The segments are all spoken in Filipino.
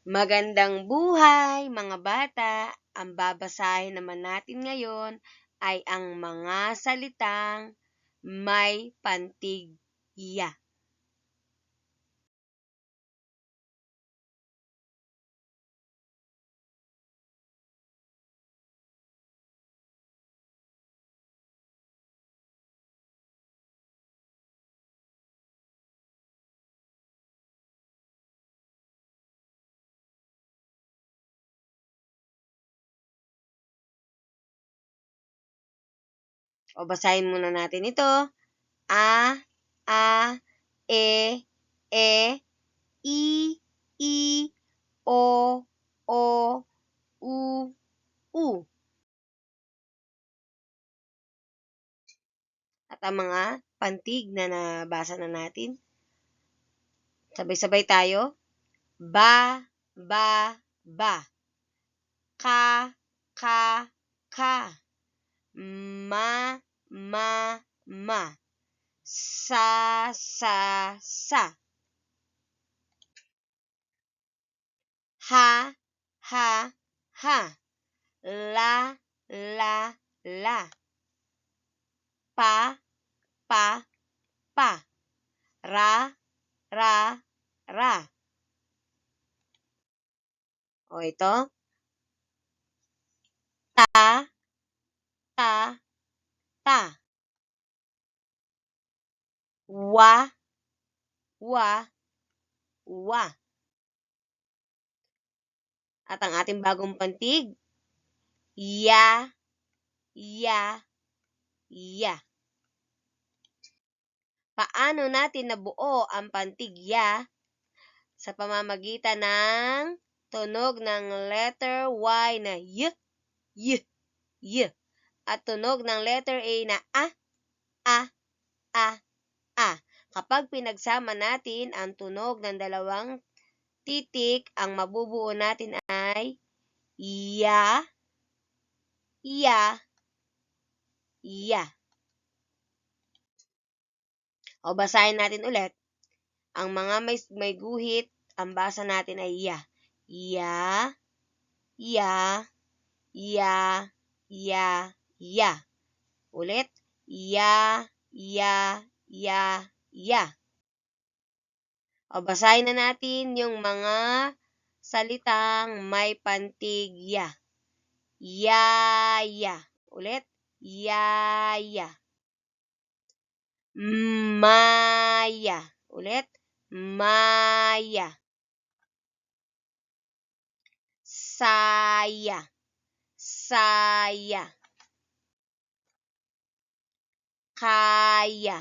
Magandang buhay mga bata! Ang babasahin naman natin ngayon ay ang mga salitang may pantig-ya. O basahin muna natin ito. A, e, i, o, u, u. At ang mga pantig na nabasa na natin. Sabay-sabay tayo. Ba, ba. Ka, ka. Ma, ma. Sa, sa. Ha, ha. La, la. Pa, pa. Ra, ra. O ito. Ta, ta. Wa, wa. At ang ating bagong pantig, ya, ya. Paano natin nabuo ang pantig ya? Sa pamamagitan ng tunog ng letter Y na y, at tunog ng letter A na a. Kapag pinagsama natin ang tunog ng dalawang titik, ang mabubuo natin ay ya. O basahin natin ulit. Ang mga may guhit, ang basa natin ay ya. Ya. Ulit. Ya. O basahin na natin yung mga salitang may pantig ya. Ya. Ulit. Ya. Maya. Ulit. Maya. Saya. Kaya.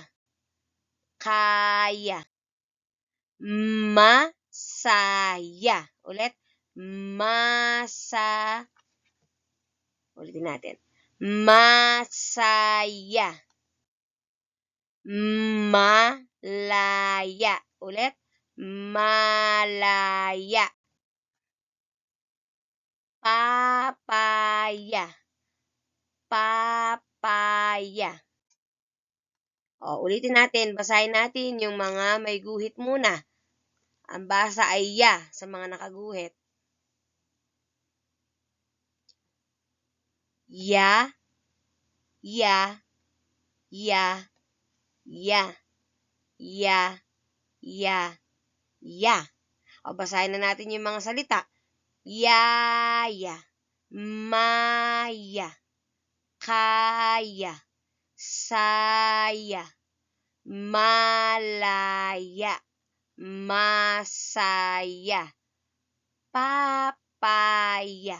Masaya. Ulit. Ulitin natin. Masaya. Malaya. Ulit. Malaya. Papaya. O, ulitin natin. Basahin natin yung mga may guhit muna. Ang basa ay ya sa mga nakaguhit. Ya. O, basahin na natin yung mga salita. Yaya. Maya. Kaya. Saya. Malaya. Masaya. Papaya.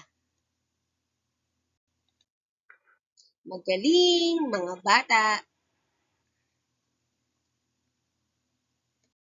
Magaling mga bata!